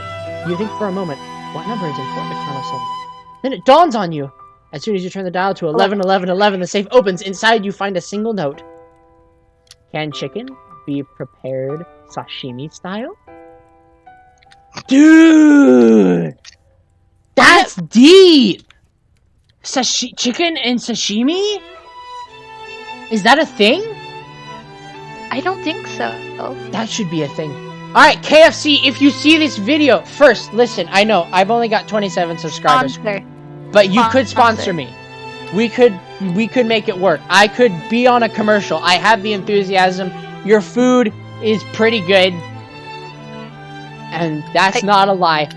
[SPEAKER 1] You think for a moment, what number is important to Colonel Sanders? Then it dawns on you! As soon as you turn the dial to 111111, the safe opens. Inside you find a single note. Can chicken be prepared sashimi style? Dude! That's deep! Chicken and sashimi? Is that a thing?
[SPEAKER 2] I don't think so.
[SPEAKER 1] That should be a thing. Alright, KFC, if you see this video, first, listen, I know, I've only got 27 subscribers.
[SPEAKER 2] Sponsor.
[SPEAKER 1] But you could sponsor me. We could make it work. I could be on a commercial. I have the enthusiasm. Your food is pretty good. And that's not a lie.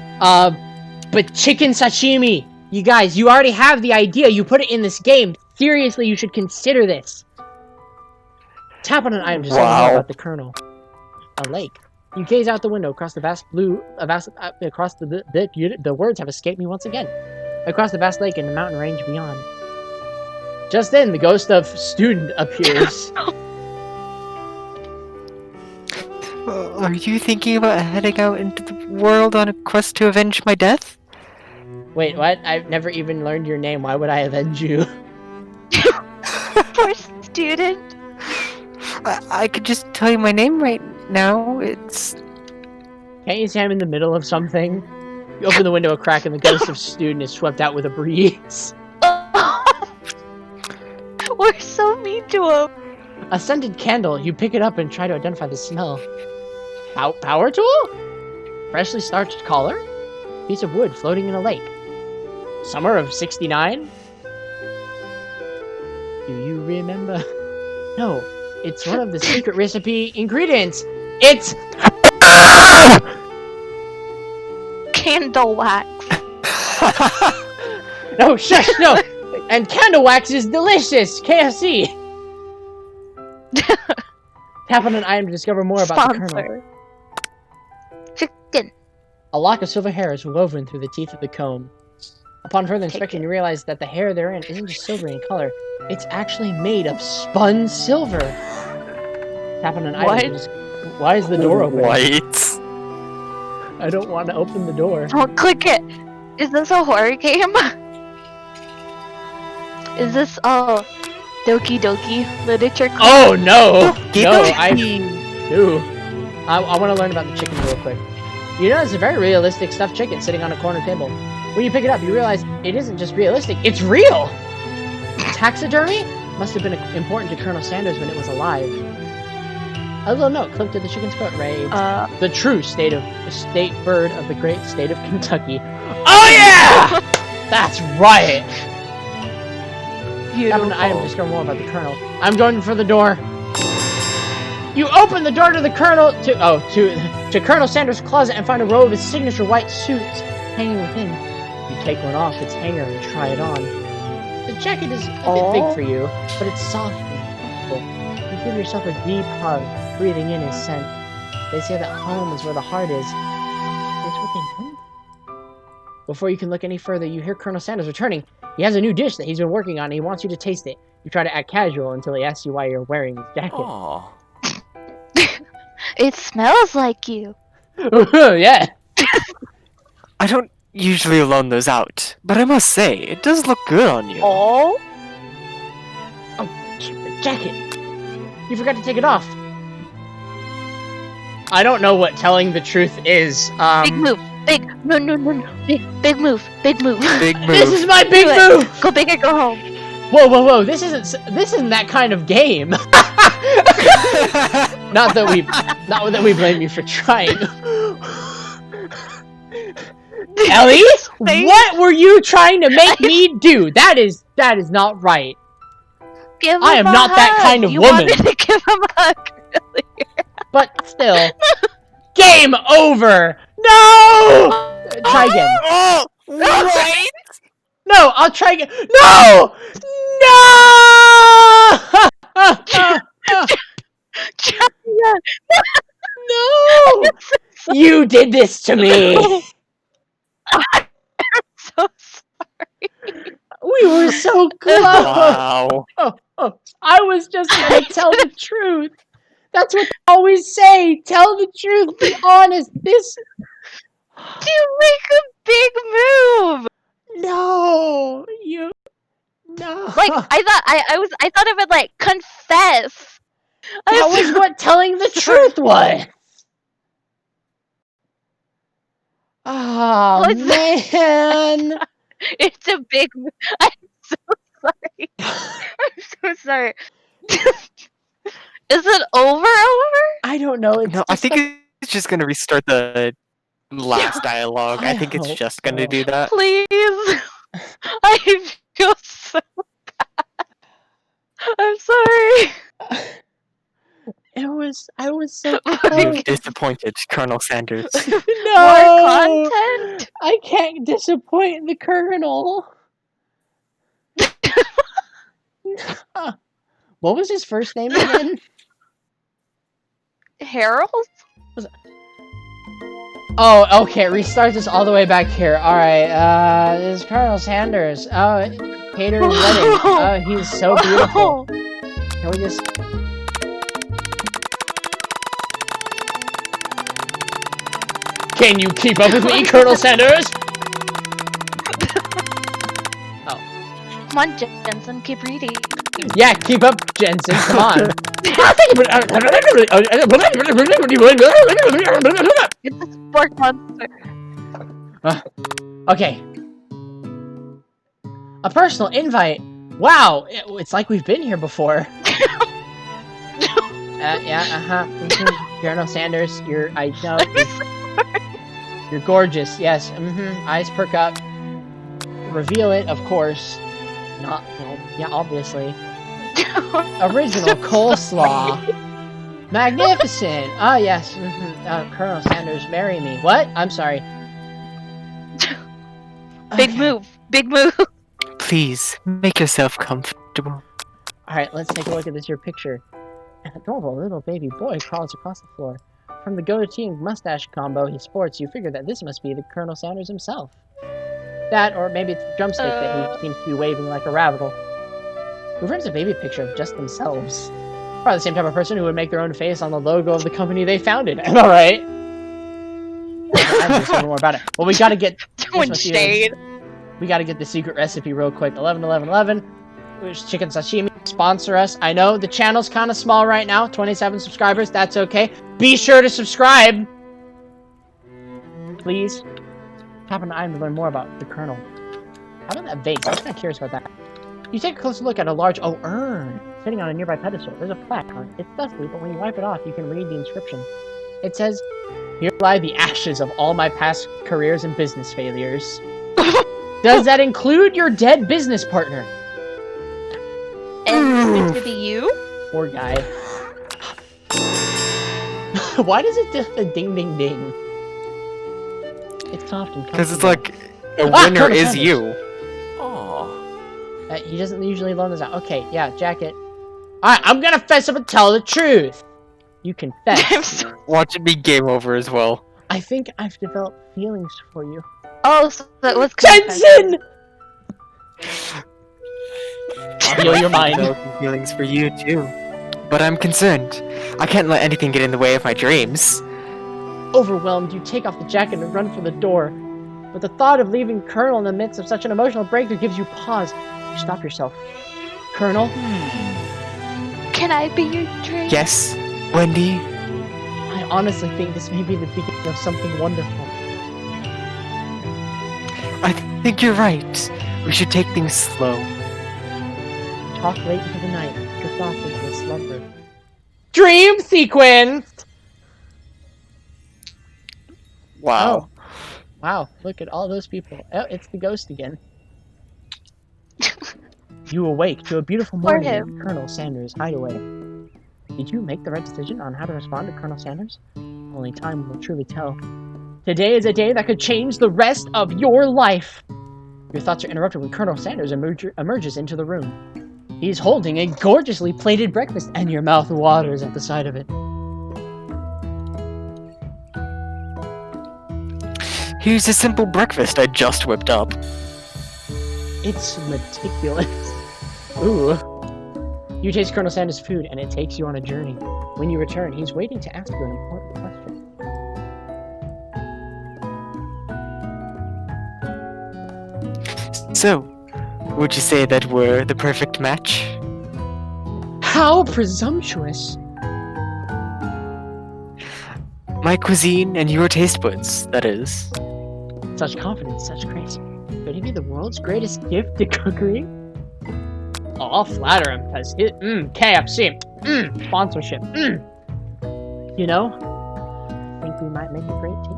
[SPEAKER 1] But chicken sashimi. You guys, you already have the idea. You put it in this game. Seriously, you should consider this. Tap on an item to say more about the Colonel. A lake. You gaze out the window across the vast across the words have escaped me once again. Across the vast lake and the mountain range beyond. Just then, the ghost of Student appears.
[SPEAKER 4] Are you thinking about heading out into the world on a quest to avenge my death?
[SPEAKER 1] Wait, what? I've never even learned your name. Why would I avenge you?
[SPEAKER 2] Poor Student.
[SPEAKER 4] I could just tell you my name right now. It's...
[SPEAKER 1] Can't you see I'm in the middle of something? You open the window a crack and the ghost of Student is swept out with a breeze.
[SPEAKER 2] We're so mean to him.
[SPEAKER 1] A scented candle. You pick it up and try to identify the smell. Power tool? Freshly starched collar? Piece of wood floating in a lake. Summer of 69? Do you remember? No, it's one of the secret recipe ingredients. It's...
[SPEAKER 2] Candle wax.
[SPEAKER 1] No, shush, no! And candle wax is delicious! KFC! Tap on an item to discover more about the Colonel.
[SPEAKER 2] Chicken.
[SPEAKER 1] A lock of silver hair is woven through the teeth of the comb. Upon further inspection, you realize that the hair therein isn't just silvery in color. It's actually made of spun silver. Tap on an item. Why is the door open?
[SPEAKER 3] White.
[SPEAKER 1] I don't want to open the door.
[SPEAKER 2] Don't click it. Is this a horror game? Is this Doki Doki literature club?
[SPEAKER 1] Oh no!
[SPEAKER 4] Doki
[SPEAKER 1] No,
[SPEAKER 4] Doki.
[SPEAKER 1] I want to learn about the chicken real quick. You notice a very realistic stuffed chicken sitting on a corner table. When you pick it up, you realize it isn't just realistic, it's real! Taxidermy must have been important to Colonel Sanders when it was alive. A little note clipped to the chicken's coat reads, the true state bird of the great state of Kentucky. Oh yeah! That's right! Tap on an item to discover more about the Colonel. I'm going for the door. You open the door to the Colonel to Colonel Sanders' closet and find a row of his signature white suits hanging within. You take one off its hanger and try it on. The jacket is a bit big for you, but it's soft and comfortable. You give yourself a deep hug, breathing in his scent. They say that home is where the heart is. It's what they meant. Before you can look any further, you hear Colonel Sanders returning. He has a new dish that he's been working on, and he wants you to taste it. You try to act casual until he asks you why you're wearing his jacket.
[SPEAKER 3] Aw.
[SPEAKER 2] It smells like you.
[SPEAKER 1] Yeah.
[SPEAKER 4] I don't usually loan those out, but I must say, it does look good on you.
[SPEAKER 2] Oh?
[SPEAKER 1] The jacket. You forgot to take it off. I don't know what telling the truth is.
[SPEAKER 2] Big move. Big. No. Big move. Big move.
[SPEAKER 4] Big move.
[SPEAKER 1] This is my big
[SPEAKER 2] Do it.
[SPEAKER 1] move.
[SPEAKER 2] Go big or go home.
[SPEAKER 1] Whoa! This isn't that kind of game. Not that we blame you for trying. Ellie, what were you trying to make me do? That is not right.
[SPEAKER 2] Give him
[SPEAKER 1] I am
[SPEAKER 2] a
[SPEAKER 1] not that
[SPEAKER 2] hug.
[SPEAKER 1] kind of
[SPEAKER 2] you
[SPEAKER 1] woman.
[SPEAKER 2] wanted to give him a hug earlier.
[SPEAKER 1] But still, game over. No. Try again.
[SPEAKER 4] Oh, right?
[SPEAKER 1] No, I'll try again. No. No.
[SPEAKER 2] Yeah.
[SPEAKER 1] No. You did this to me.
[SPEAKER 2] I'm so sorry.
[SPEAKER 1] We were so close.
[SPEAKER 4] Wow.
[SPEAKER 1] I was just gonna tell the truth. That's what they always say. Tell the truth. Be honest. This.
[SPEAKER 2] You make a big move.
[SPEAKER 1] No. You. No.
[SPEAKER 2] Like I thought it would like confess.
[SPEAKER 1] That was what telling the truth was. Oh
[SPEAKER 2] What's
[SPEAKER 1] man.
[SPEAKER 2] It's a big move. I'm so sorry. I'm so sorry. Is it over?
[SPEAKER 1] I don't know. It's
[SPEAKER 4] No, I
[SPEAKER 1] just
[SPEAKER 4] think
[SPEAKER 1] like,
[SPEAKER 4] it's just gonna restart the last dialogue. I
[SPEAKER 1] I
[SPEAKER 4] think it's
[SPEAKER 1] hope
[SPEAKER 4] just gonna
[SPEAKER 1] so.
[SPEAKER 4] do that.
[SPEAKER 2] Please. I feel so bad. I'm sorry.
[SPEAKER 1] I was so
[SPEAKER 2] More
[SPEAKER 1] close.
[SPEAKER 4] You've disappointed Colonel Sanders.
[SPEAKER 1] No.
[SPEAKER 2] content?
[SPEAKER 1] I can't disappoint the Colonel. What was his first name again?
[SPEAKER 2] Harold?
[SPEAKER 1] Oh, okay. Restart this all the way back here. All right. This is Colonel Sanders. Oh, Hater's wedding. Oh, he's so beautiful. Can we just? Can you keep up with me, Colonel Sanders?
[SPEAKER 2] Come on, Jenson, keep reading.
[SPEAKER 1] Yeah, keep up, Jenson. Come on.
[SPEAKER 2] It's a sport monster.
[SPEAKER 1] Okay. A personal invite. Wow, it's like we've been here before. Colonel Sanders, you're gorgeous. Yes. Eyes perk up. Reveal it, of course. Not, yeah, obviously. Original coleslaw. Magnificent. Oh yes. Colonel Sanders, marry me. What? I'm sorry.
[SPEAKER 2] Big
[SPEAKER 1] Okay.
[SPEAKER 2] move. Big move.
[SPEAKER 4] Please make yourself comfortable.
[SPEAKER 1] All right, let's take a look at this here picture. An adorable little baby boy crawls across the floor. From the goatee and mustache combo he sports, you figure that this must be the Colonel Sanders himself. That, or maybe it's a drumstick that he seems to be waving like a rabble. Who frames a baby picture of just themselves? Probably the same type of person who would make their own face on the logo of the company they founded. Am I right? I just know more about it. Well, we gotta get.
[SPEAKER 2] Throwing shade.
[SPEAKER 1] We gotta get the secret recipe real quick. 111111. Which chicken sashimi sponsor us. I know the channel's kind of small right now. 27 subscribers. That's okay. Be sure to subscribe. Please. Tap on the item to learn more about the Colonel. How about that vase? I'm kind of curious about that. You take a closer look at a large urn sitting on a nearby pedestal. There's a plaque on it. It's dusty, but when you wipe it off, you can read the inscription. It says, "Here lie the ashes of all my past careers and business failures." Does that include your dead business partner?
[SPEAKER 2] And it's to be you?
[SPEAKER 1] Poor guy. Why does it just a ding ding ding? It's often
[SPEAKER 4] Because it's like, the winner
[SPEAKER 1] Colonel
[SPEAKER 4] is
[SPEAKER 1] Sanders.
[SPEAKER 4] you.
[SPEAKER 1] He doesn't usually loan this out. Okay, yeah, jacket. Alright, I'm gonna fess up and tell the truth. You
[SPEAKER 2] I'm
[SPEAKER 1] confess.
[SPEAKER 2] so-
[SPEAKER 4] Watch it be game over as well.
[SPEAKER 1] I think I've developed feelings for you.
[SPEAKER 2] Oh, so that was
[SPEAKER 1] Jenson! Steal your mind.
[SPEAKER 4] Developing feelings for you too. But I'm concerned. I can't let anything get in the way of my dreams.
[SPEAKER 1] Overwhelmed, you take off the jacket and run for the door. But the thought of leaving Colonel in the midst of such an emotional breakthrough gives you pause. You stop yourself. Colonel?
[SPEAKER 2] Can I be your dream?
[SPEAKER 4] Yes, Wendy.
[SPEAKER 1] I honestly think this may be the beginning of something wonderful.
[SPEAKER 4] I think you're right. We should take things slow.
[SPEAKER 1] Talk late into the night. Drift off into a slumber. Dream sequence!
[SPEAKER 4] Wow.
[SPEAKER 1] Oh. Wow, look at all those people. Oh, it's the ghost again. You awake to a beautiful morning in Colonel Sanders' hideaway. Did you make the right decision on how to respond to Colonel Sanders? Only time will truly tell. Today is a day that could change the rest of your life. Your thoughts are interrupted when Colonel Sanders emerges into the room. He's holding a gorgeously plated breakfast, and your mouth waters at the sight of it.
[SPEAKER 4] Here's a simple breakfast I just whipped up.
[SPEAKER 1] It's meticulous. Ooh. You taste Colonel Sanders' food, and it takes you on a journey. When you return, he's waiting to ask you an important question.
[SPEAKER 4] So, would you say that we're the perfect match?
[SPEAKER 1] How presumptuous!
[SPEAKER 4] My cuisine and your taste buds, that is.
[SPEAKER 1] Such confidence, such grace. Could he be the world's greatest gift to cookery? Oh, I'll flatter him, because KFC, sponsorship, You know, I think we might make a great team.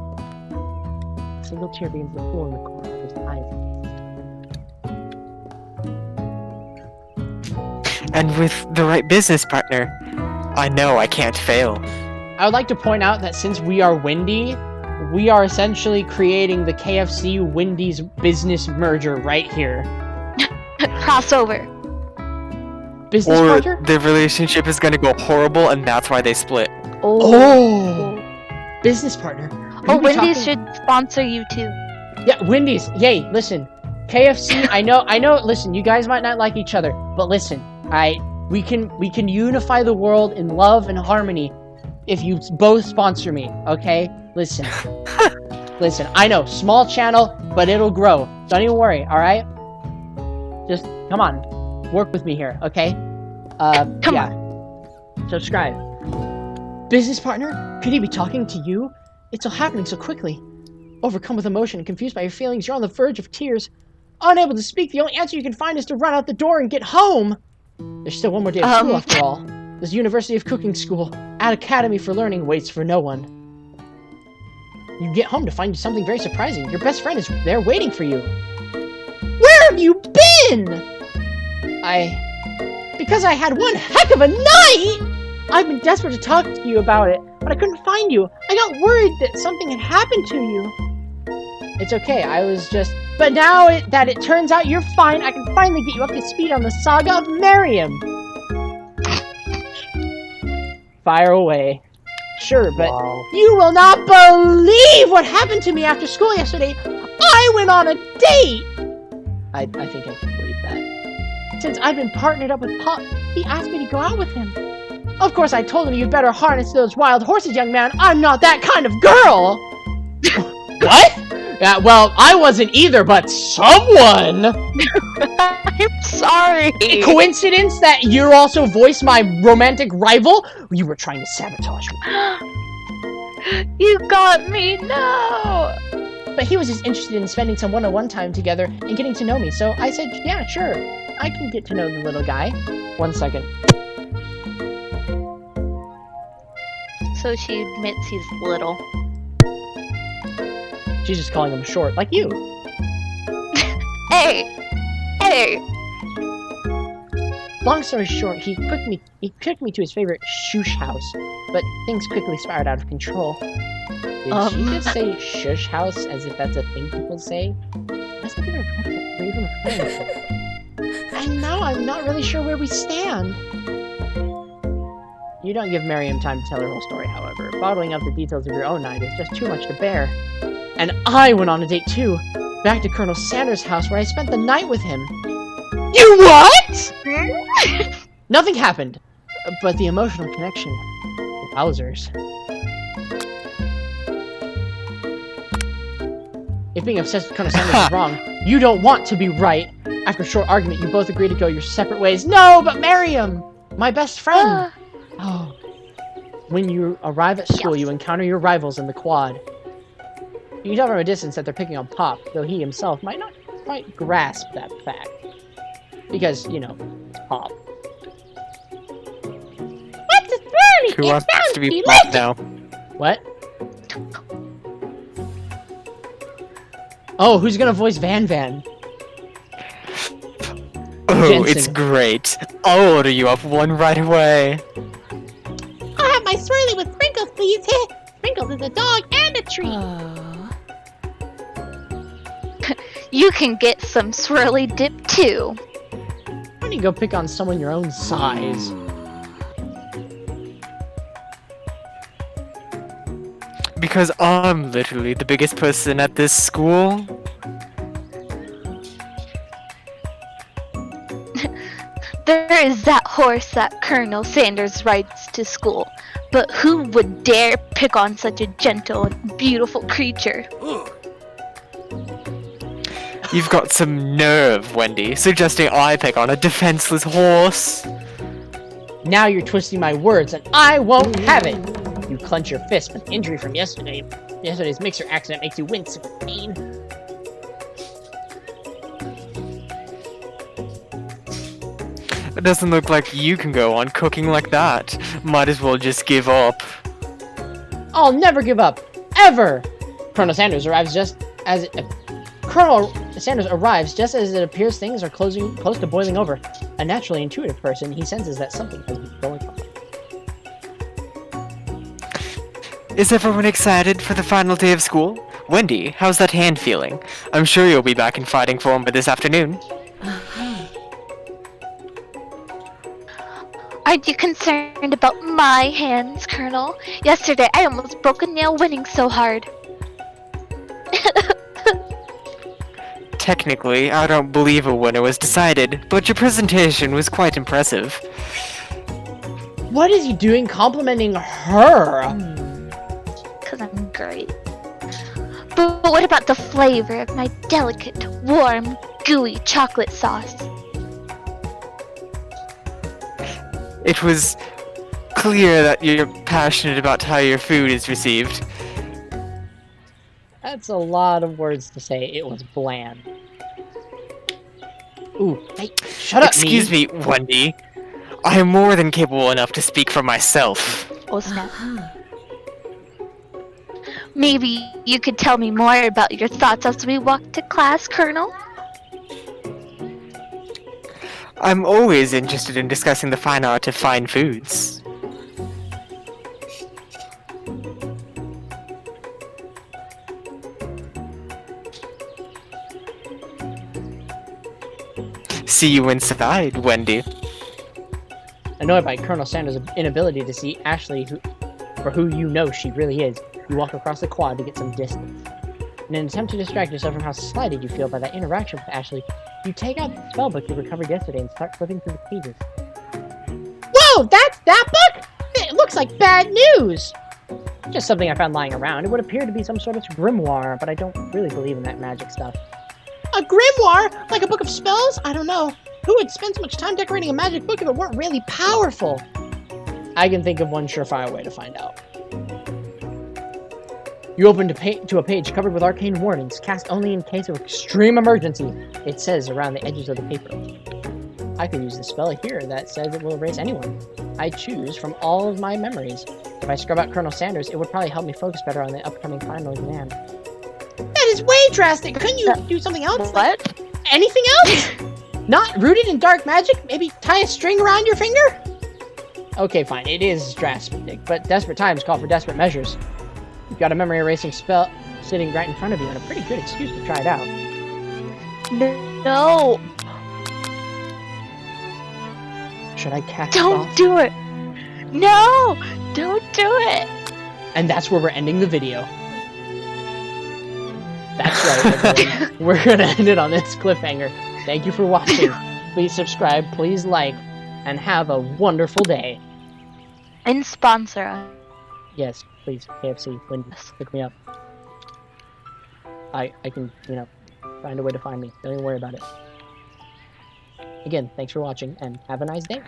[SPEAKER 1] A single tear begins to flow in the corner of his eyes.
[SPEAKER 4] And with the right business partner, I know I can't fail.
[SPEAKER 1] I would like to point out that since we are Wendy, we are essentially creating the KFC Wendy's business merger right here.
[SPEAKER 2] Crossover.
[SPEAKER 1] Business
[SPEAKER 4] Or
[SPEAKER 1] partner?
[SPEAKER 4] their relationship is gonna go horrible and that's why they split.
[SPEAKER 1] Oh! Business partner. Could
[SPEAKER 2] Oh,
[SPEAKER 1] we be
[SPEAKER 2] Wendy's
[SPEAKER 1] talking-
[SPEAKER 2] should sponsor you too.
[SPEAKER 1] Yeah, Wendy's. Yay, listen. KFC, I know, listen, you guys might not like each other, but listen, we can unify the world in love and harmony if you both sponsor me, okay? Listen. Listen, I know, small channel, but it'll grow. Don't even worry, alright? Just, come on. Work with me here, okay?
[SPEAKER 2] Come
[SPEAKER 1] on. Subscribe. Business partner? Could he be talking to you? It's all happening so quickly. Overcome with emotion and confused by your feelings, you're on the verge of tears. Unable to speak, the only answer you can find is to run out the door and get home! There's still one more day of school after all. This University of Cooking School, at Academy for Learning, waits for no one. You get home to find something very surprising. Your best friend is there waiting for you. Where have you been? Because I had one heck of a night! I've been desperate to talk to you about it, but I couldn't find you. I got worried that something had happened to you. It's okay, I was just... But now that it turns out you're fine, I can finally get you up to speed on the saga of Miriam. Fire away. Sure, but you will not believe what happened to me after school yesterday. I went on a date! I think I can believe that. Since I've been partnered up with Pop, he asked me to go out with him. Of course, I told him you'd better harness those wild horses, young man. I'm not that kind of girl! What? Well, I wasn't either, but someone!
[SPEAKER 2] I'm sorry.
[SPEAKER 1] Coincidence that you also voiced my romantic rival? You were trying to sabotage me.
[SPEAKER 2] You got me, no!
[SPEAKER 1] But he was just interested in spending some one-on-one time together and getting to know me, so I said, yeah, sure. I can get to know the little guy. 1 second.
[SPEAKER 2] So she admits he's little.
[SPEAKER 1] She's just calling him short, like you.
[SPEAKER 2] Hey! Hey!
[SPEAKER 1] Long story short, he took me to his favorite shush house, but things quickly spiraled out of control. Did she just say shush house as if that's a thing people say? That's not even And now I'm not really sure where we stand. You don't give Miriam time to tell her whole story, however. Bottling up the details of your own night is just too much to bear. And I went on a date too, back to Colonel Sanders' house where I spent the night with him. You what? Nothing happened, but the emotional connection. Wowzers. If being obsessed with Colonel Sanders is wrong, you don't want to be right. After a short argument, you both agree to go your separate ways. No, but Miriam! My best friend! Oh. When you arrive at school, you encounter your rivals in the quad. You can tell from a distance that they're picking on Pop, though he himself might not quite grasp that fact. Because, you know, it's Pop.
[SPEAKER 5] What's the story?
[SPEAKER 4] Who wants to be Pop now?
[SPEAKER 1] What? Oh, who's gonna voice Van Van?
[SPEAKER 4] Oh,
[SPEAKER 1] Jenson.
[SPEAKER 4] it's great. I'll order you up one right away.
[SPEAKER 5] I'll have my swirly with Sprinkles, please. Sprinkles is a dog and a tree.
[SPEAKER 2] You can get some swirly dip too.
[SPEAKER 1] Why don't you go pick on someone your own size?
[SPEAKER 4] Because I'm literally the biggest person at this school.
[SPEAKER 2] There is that horse that Colonel Sanders rides to school, but who would dare pick on such a gentle and beautiful creature?
[SPEAKER 4] You've got some nerve, Wendy, suggesting I pick on a defenseless horse.
[SPEAKER 1] Now you're twisting my words, and I won't have it! You clench your fist, but the injury from yesterday's mixer accident makes you wince with pain.
[SPEAKER 4] It doesn't look like you can go on cooking like that. Might as well just give up.
[SPEAKER 1] I'll never give up, ever! Colonel Sanders arrives just as it appears things are close to boiling over. A naturally intuitive person, he senses that something has been going on.
[SPEAKER 4] Is everyone excited for the final day of school? Wendy, how's that hand feeling? I'm sure you'll be back in fighting form by this afternoon.
[SPEAKER 2] Aren't you concerned about my hands, Colonel? Yesterday I almost broke a nail winning so hard.
[SPEAKER 4] Technically, I don't believe a winner was decided, but your presentation was quite impressive.
[SPEAKER 1] What is he doing complimenting her?
[SPEAKER 2] Cause I'm great. But what about the flavor of my delicate, warm, gooey chocolate sauce?
[SPEAKER 4] It was clear that you're passionate about how your food is received.
[SPEAKER 1] That's a lot of words to say. It was bland. Ooh, hey, shut up,
[SPEAKER 4] Excuse me, Wendy. I am more than capable enough to speak for myself.
[SPEAKER 2] Oh snap. Maybe you could tell me more about your thoughts as we walk to class, Colonel?
[SPEAKER 4] I'm always interested in discussing the fine art of fine foods. See you inside, Wendy.
[SPEAKER 1] Annoyed by Colonel Sanders' inability to see Ashley for who you know she really is, you walk across the quad to get some distance. In an attempt to distract yourself from how slighted you feel by that interaction with Ashley, you take out the spellbook you recovered yesterday and start flipping through the pages. Whoa, that's that book? It looks like bad news! Just something I found lying around. It would appear to be some sort of grimoire, but I don't really believe in that magic stuff. A grimoire? Like a book of spells? I don't know. Who would spend so much time decorating a magic book if it weren't really powerful? I can think of one surefire way to find out. You open to a page covered with arcane warnings, cast only in case of extreme emergency. It says around the edges of the paper. I could use the spell here that says it will erase anyone I choose from all of my memories. If I scrub out Colonel Sanders, it would probably help me focus better on the upcoming final exam. That is way drastic! Couldn't you do something else?
[SPEAKER 2] What?
[SPEAKER 1] Anything else? Not rooted in dark magic? Maybe tie a string around your finger? Okay, fine, it is drastic, but desperate times call for desperate measures. You've got a memory erasing spell sitting right in front of you and a pretty good excuse to try it out.
[SPEAKER 2] No,
[SPEAKER 1] Should I cast it
[SPEAKER 2] don't
[SPEAKER 1] off?
[SPEAKER 2] do it. No, don't do it.
[SPEAKER 1] And that's where we're ending the video. That's right, everybody. We're gonna end it on this cliffhanger. Thank you for watching. Please subscribe, please like, and have a wonderful day.
[SPEAKER 2] And sponsor us.
[SPEAKER 1] Yes, please, KFC, Wendy, pick me up. I can, find a way to find me. Don't even worry about it. Again, thanks for watching, and have a nice day.